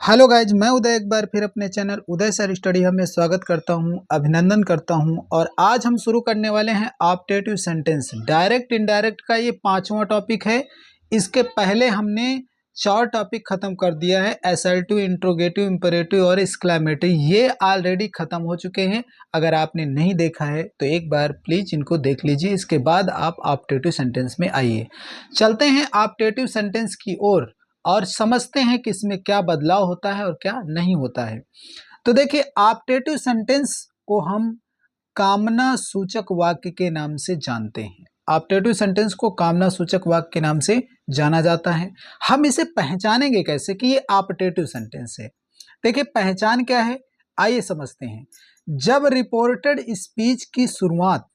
Hello guys, मैं उदय एक बार फिर अपने चैनल उदय सर स्टडी हब में स्वागत करता हूं, अभिनंदन करता हूं। और आज हम शुरू करने वाले हैं ऑप्टेटिव सेंटेंस। डायरेक्ट इनडायरेक्ट का ये 5वां टॉपिक है। इसके पहले हमने 4 टॉपिक खत्म कर दिया है। असर्टिव, इंट्रोगेटिव, इंपेरेटिव और एक्सक्लेमेटरी ये ऑलरेडी खत्म हो चुके हैं। अगर आपने नहीं देखा है तो एक बार प्लीज इनको देख लीजिए, इसके बाद आप ऑप्टेटिव सेंटेंस में आइए। चलते हैं ऑप्टेटिव सेंटेंस की ओर और समझते हैं कि इसमें क्या बदलाव होता है और क्या नहीं होता है। तो देखिए, ऑप्टेटिव सेंटेंस को हम कामना सूचक वाक्य के नाम से जानते हैं। ऑप्टेटिव सेंटेंस को कामना सूचक वाक्य के नाम से जाना जाता है। हम इसे पहचानेंगे कैसे कि ये ऑप्टेटिव सेंटेंस है। देखिए, पहचान क्या है, आइए समझते हैं। जब रिपोर्टेड स्पीच की शुरुआत,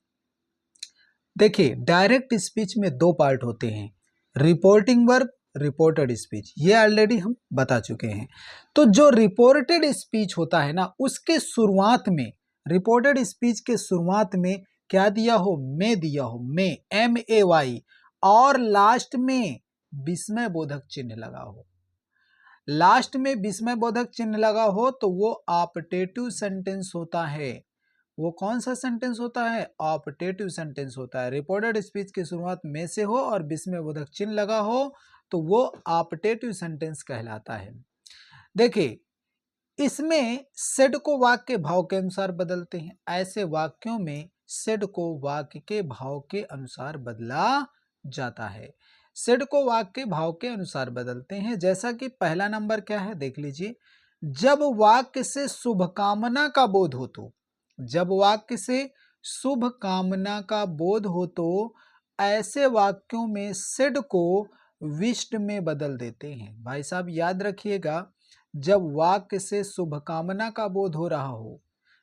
देखिए डायरेक्ट स्पीच में 2 पार्ट होते हैं, रिपोर्टिंग वर्ब, रिपोर्टेड स्पीच। ये ऑलरेडी हम बता चुके हैं। तो जो रिपोर्टेड स्पीच होता है ना, उसके शुरुआत में, रिपोर्टेड स्पीच के शुरुआत में क्या दिया हो, में दिया हो, में, MAY, और लास्ट में विस्मय बोधक चिन्ह लगा हो। लास्ट में विस्मय बोधक चिन्ह लगा हो तो वो ऑप्टेटिव सेंटेंस होता है। वो कौन सा सेंटेंस होता है, ऑप्टेटिव सेंटेंस होता है। रिपोर्टेड स्पीच की शुरुआत में से हो और विस्मय बोधक चिन्ह लगा हो तो वो ऑप्टेटिव सेंटेंस कहलाता है। देखिए, इसमें सेड को वाक्य के भाव के अनुसार बदलते हैं। ऐसे वाक्यों में सेड को वाक्य के भाव के अनुसार बदला जाता है। सेड को वाक्य के भाव के अनुसार बदलते हैं। जैसा कि पहला नंबर क्या है, देख लीजिए। जब वाक्य से शुभकामना का बोध हो तो, जब वाक्य से शुभ कामना का बोध हो तो ऐसे वाक्यों में सेड को विष्ट में बदल देते हैं। भाई साहब याद रखिएगा, जब वाक्य से शुभकामना का बोध हो रहा हो,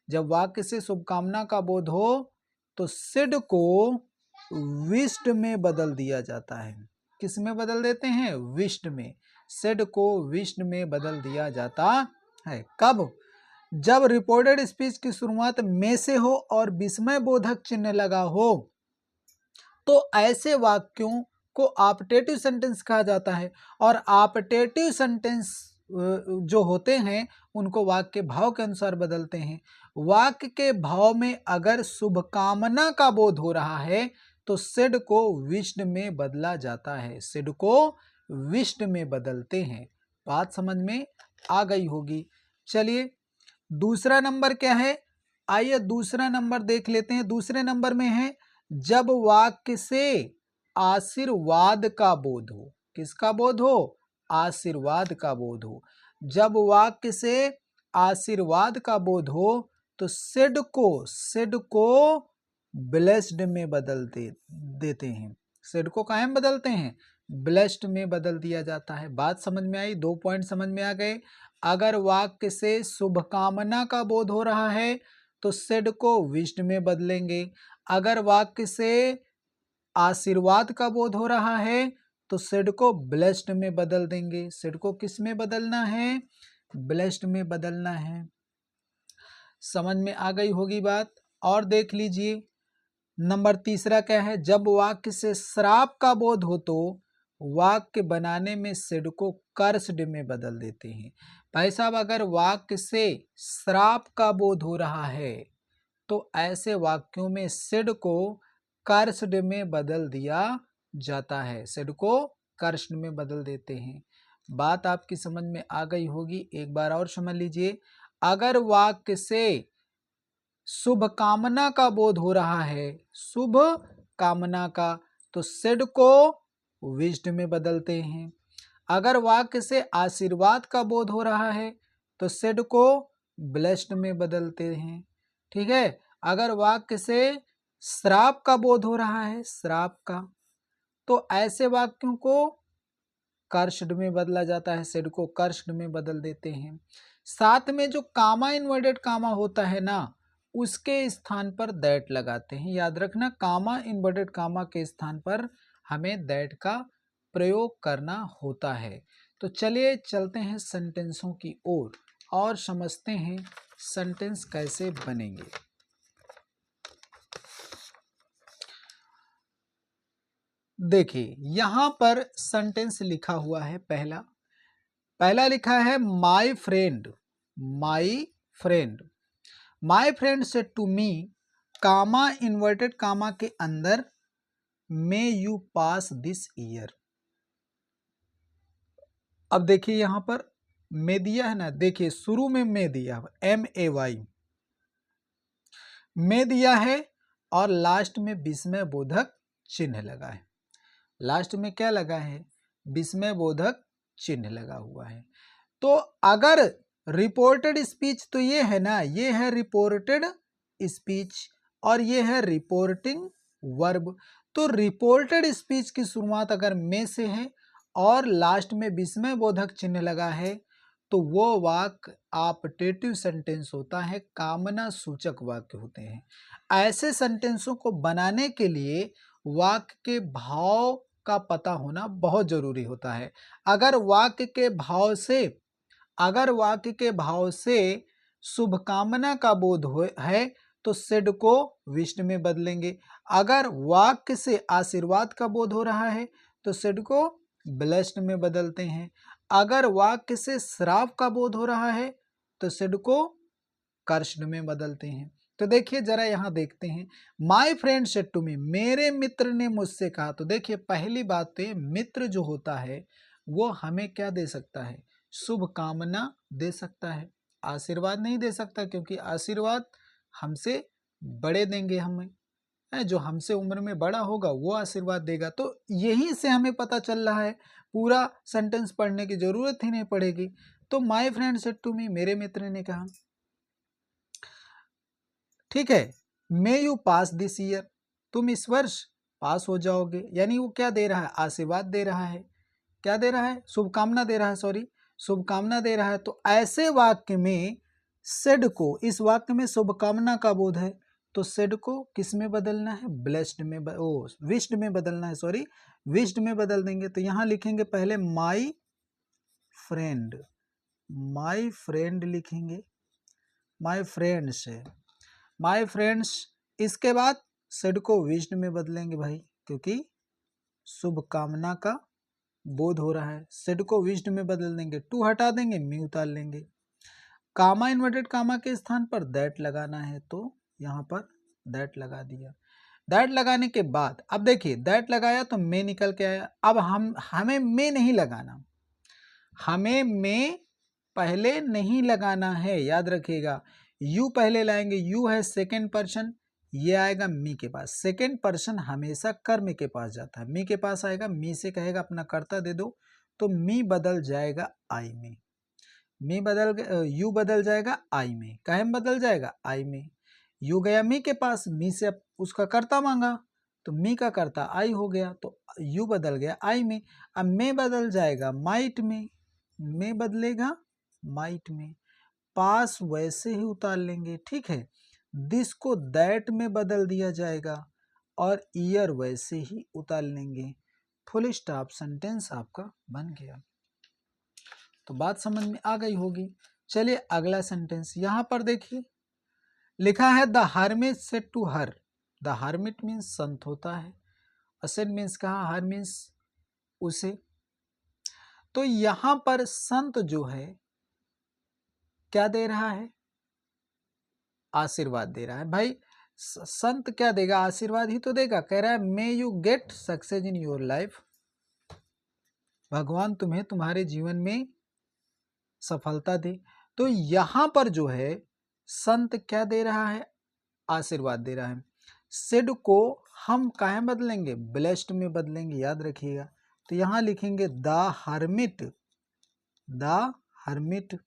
जब वाक्य से शुभकामना का बोध हो तो सिड को विष्ट में बदल दिया जाता है। किस में बदल देते हैं, विष्ट में। सिड को विष्ट में बदल दिया जाता है। कब, जब रिपोर्टेड स्पीच की शुरुआत में से हो और विस्मय बोधक चिन्ह लगा हो तो ऐसे वाक्यों को ऑप्टेटिव सेंटेंस कहा जाता है। और ऑप्टेटिव सेंटेंस जो होते हैं उनको वाक्य के भाव के अनुसार बदलते हैं। वाक्य के भाव में अगर शुभकामना का बोध हो रहा है तो सिड को विष्ट में बदला जाता है। सिड को विष्ट में बदलते हैं। बात समझ में आ गई होगी। चलिए, दूसरा नंबर क्या है, आइए दूसरा नंबर देख लेते हैं। दूसरे नंबर में है जब वाक्य से आशीर्वाद का बोध हो। किसका बोध हो, आशीर्वाद का बोध हो। जब वाक्य से आशीर्वाद का बोध हो तो सिड को ब्लेस्ड में बदल देते हैं। सिड को काहे में बदलते हैं, ब्लेस्ड में बदल दिया जाता है। बात समझ में आई, 2 पॉइंट समझ में आ गए। अगर वाक्य से शुभकामना का बोध हो रहा है तो सिड को विष्ट में बदलेंगे। अगर वाक्य से आशीर्वाद का बोध हो रहा है तो सिड को ब्लेस्ड में बदल देंगे। सिड को किस में बदलना है, ब्लेस्ड में बदलना है। समझ में आ गई होगी बात। और देख लीजिए, नंबर तीसरा क्या है, जब वाक्य से श्राप का बोध हो तो वाक्य बनाने में सिड को कर्स्ड में बदल देते हैं। भाई साहब, अगर वाक्य से श्राप का बोध हो रहा है तो ऐसे वाक्यों में सिड को कर्स्ड में बदल दिया जाता है। सिड को कर्स्ड में बदल देते हैं। बात आपकी समझ में आ गई होगी। एक बार और समझ लीजिए, अगर वाक्य से शुभ कामना का बोध हो रहा है, शुभ कामना का, तो सिड को विष्ट में बदलते हैं। अगर वाक्य से आशीर्वाद का बोध हो रहा है तो सिड को ब्लेस्ड में बदलते हैं। ठीक है। अगर वाक्य से श्राप का बोध हो रहा है, श्राप का, तो ऐसे वाक्यों को कर्स्ड में बदला जाता है। सिड को कर्स्ड में बदल देते हैं। साथ में जो कामा इन्वर्टेड कामा होता है ना, उसके स्थान पर दैट लगाते हैं। याद रखना, कामा इन्वर्टेड कामा के स्थान पर हमें दैट का प्रयोग करना होता है। तो चलिए चलते हैं सेंटेंसों की ओर और समझते हैं सेंटेंस कैसे बनेंगे। देखिए, यहां पर सेंटेंस लिखा हुआ है पहला, पहला लिखा है my friend, my friend, my friend said to me, comma inverted comma के अंदर, may you pass this year. अब देखिए यहां पर मे दिया है ना, देखिए शुरू में मे दिया, MAY मे दिया है, और लास्ट में विस्मय बोधक चिन्ह लगा है। लास्ट में क्या लगा है? विस्मय बोधक चिन्ह लगा हुआ है। तो अगर रिपोर्टेड स्पीच तो ये है ना, ये है रिपोर्टेड स्पीच और ये है रिपोर्टिंग वर्ब। तो रिपोर्टेड स्पीच की शुरुआत अगर में से है और लास्ट में विस्मय बोधक चिन्ह लगा है तो वो वाक्य ऑप्टेटिव सेंटेंस होता है, कामना सूचक वाक्य होते हैं। ऐसे सेंटेंसों को बनाने के लिए वाक्य के भाव का पता होना बहुत जरूरी होता है। अगर वाक्य के भाव से शुभकामना का बोध है तो सेड को विष्ट में बदलेंगे। अगर वाक्य से आशीर्वाद का बोध हो रहा है तो सेड को ब्लेस्ड में बदलते हैं। अगर वाक्य से श्राप का बोध हो रहा है तो सेड को कर्षण में बदलते हैं। तो देखिए जरा यहाँ देखते हैं, my friend said to me, मेरे मित्र ने मुझसे कहा। तो देखिए पहली बात तो मित्र जो होता है वो हमें क्या दे सकता है? शुभकामना दे सकता है, आशीर्वाद नहीं दे सकता, क्योंकि आशीर्वाद हमसे बड़े देंगे, हमें जो हमसे उम्र में बड़ा होगा वो आशीर्वाद देगा। तो यहीं से हमें पता चल रहा है, पूरा सेंटेंस पढ़ने की जरूरत ही नहीं पड़ेगी। तो my friend said to me, मेरे मित्र ने कहा, ठीक है, may you pass this year, तुम इस वर्ष पास हो जाओगे। यानी वो क्या दे रहा है? आशीर्वाद दे रहा है। क्या दे रहा है? शुभकामना दे रहा है, सॉरी, शुभकामना दे रहा है। तो ऐसे वाक्य में सेड को, इस वाक्य में शुभकामना का बोध है तो सेड को किस में बदलना है? ब्लेस्ड में, विश्ड में बदलना है, सॉरी, विश्ड में बदल देंगे। तो यहां लिखेंगे पहले माई फ्रेंड, माई फ्रेंड लिखेंगे, माई फ्रेंड्स है, माई फ्रेंड्स। इसके बाद सेड को विश्ड में बदलेंगे भाई, क्योंकि शुभकामना का बोध हो रहा है। सेड को विश्ड में बदल देंगे, टू हटा देंगे, मी उतार लेंगे। कामा इन्वर्टेड कामा के स्थान पर दैट लगाना है तो यहाँ पर दैट लगा दिया। दैट लगाने के बाद अब देखिए दैट लगाया तो मे निकल के आया। अब हमें मे नहीं लगाना, हमें मे पहले नहीं लगाना है, याद रखिएगा। यू पहले लाएंगे, यू है सेकेंड पर्सन, ये आएगा मी के पास। सेकेंड पर्सन हमेशा कर्म के पास जाता है, मी के पास आएगा, मी से कहेगा अपना कर्ता दे दो, तो मी बदल जाएगा आई में, यू बदल जाएगा आई में, काहे में बदल जाएगा? आई में। यू गया मी के पास, मी से उसका कर्ता मांगा तो मी का कर्ता आई हो गया, तो यू बदल गया आई में। अब मे बदल जाएगा माइट में, मे बदलेगा माइट में, पास वैसे ही उतार लेंगे, ठीक है। दिस को दैट में बदल दिया जाएगा और ईयर वैसे ही उतार लेंगे। फुल स्टॉप, सेंटेंस आपका बन गया। तो बात समझ में आ गई होगी। चलिए अगला सेंटेंस यहां पर देखिए, लिखा है the hermit said to her. The hermit means संत होता है, असेड मीन्स कहा, हर मीन्स उसे। तो यहां पर संत जो है क्या दे रहा है? आशीर्वाद दे रहा है। भाई संत क्या देगा? आशीर्वाद ही तो देगा। कह रहा है may you get success in your life, भगवान तुम्हें तुम्हारे जीवन में सफलता दे। तो यहां पर जो है संत क्या दे रहा है? आशीर्वाद दे रहा है। सेड को हम काहे बदलेंगे? ब्लेस्ड में बदलेंगे, याद रखिएगा। तो यहां लिखेंगे the hermit, the hermit.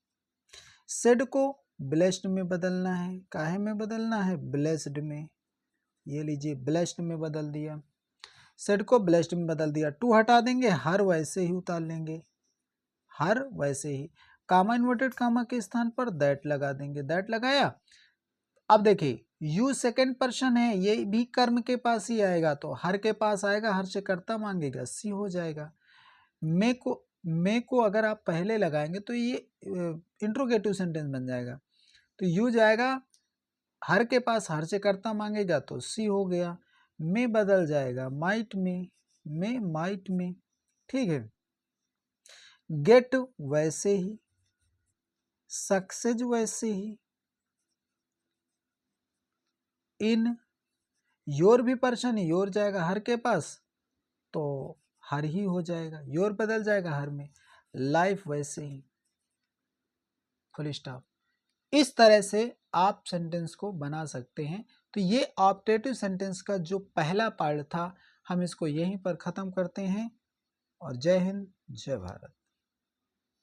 Said को ब्लेस्ड में बदलना है, काहे में बदलना है? ब्लेस्ड में। ये लीजिए ब्लेस्ड में बदल दिया, सेड को ब्लेस्ड में बदल दिया। टू हटा देंगे, हर वैसे ही उतार लेंगे, हर वैसे ही। कामा इन्वर्टेड कामा के स्थान पर दैट लगा देंगे, दैट लगाया। अब देखिए यू सेकेंड पर्सन है, ये भी कर्म के पास ही आएगा, तो हर के पास आएगा, हर से कर्ता मांगेगा, सी हो जाएगा। मे को अगर आप पहले लगाएंगे तो ये इंट्रोगेटिव सेंटेंस बन जाएगा। तो यू जाएगा, हर के पास हर से कर्ता मांगेगा तो सी हो गया। मे बदल जाएगा माइट में, मे माइट में, ठीक है। गेट वैसे ही, सक्सेस वैसे ही, इन योर भी पर्सन योर जाएगा हर के पास तो हर ही हो जाएगा, योर बदल जाएगा हर में, लाइफ वैसे ही, फुल स्टॉप। इस तरह से आप सेंटेंस को बना सकते हैं। तो ये ऑप्टेटिव सेंटेंस का जो पहला पार्ट था हम इसको यहीं पर ख़त्म करते हैं और जय हिंद जय भारत।